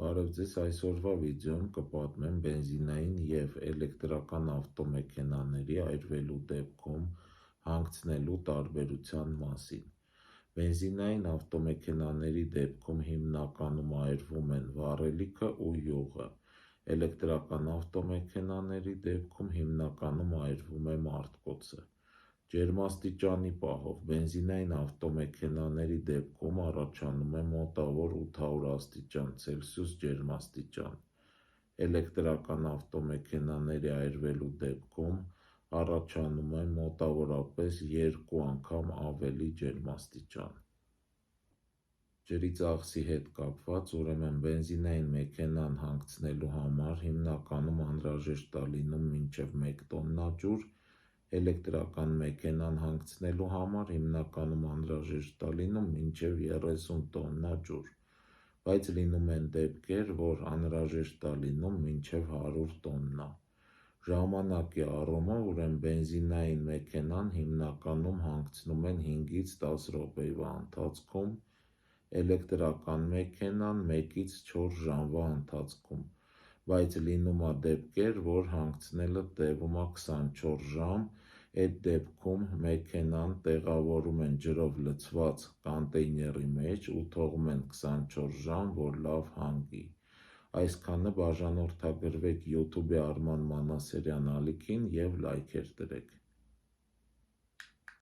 Բարև ձեզ, այսօրվա վիդեոն կպատմեմ բենզինային և էլեկտրական ավտոմեքենաների այրվելու դեպքում հանգցնելու տարբերության մասին։ Բենզինային ավտոմեքենաների դեպքում հիմնականում այրվում են վառելիքը ու յուղը, էլեկտրական ավտոմեքենաների դեպքում հիմնականում այրվում է մարտկոցը։ Ջերմաստիճանի պահով բենզինային ավտոմեքենաների դեպքում առաջանում է մոտավոր 800 աստիճան Ցելսիուս ջերմաստիճան, էլեկտրական ավտոմեքենաների այրվելու դեպքում առաջանում է մոտավորապես 2 անգամ ավելի ջերմաստիճան։ Ջրի ծախսի հետ կապված, ուրեմն բենզինային մեքենան հանգցնելու համար հիմնականում անհրաժեշտ է լինում մինչև 1 տոննա ջուր, էլեկտրական մեքենան հանգցնելու համար հիմնականում անհրաժեշտ է լինում մինչև 30 տոննա ջուր, բայց լինում են դեպքեր, որ անհրաժեշտ է լինում մինչև 100 տոննա։ Ժամանակի առումով, ուրեմն բենզինային մեքենան հիմնականում հանգցնում են 5-ից 10 րոպեվա ընթացքում, էլեկտրական մեքենան 1-ից 4 ժամվա ընթացքում, բայց լինում է դեպքեր, որ հանգցնելը տևում է 24 ժամ, այդ դեպքում մեքենան տեղավորում են ջրով լցված կոնտեյների մեջ ու թողում են 24 ժամ, որ լավ հանգի։ Այսքանը բաժանորդագրվեք YouTube-ի Արման Մանասարյան ալիքին և լայքեր դրեք։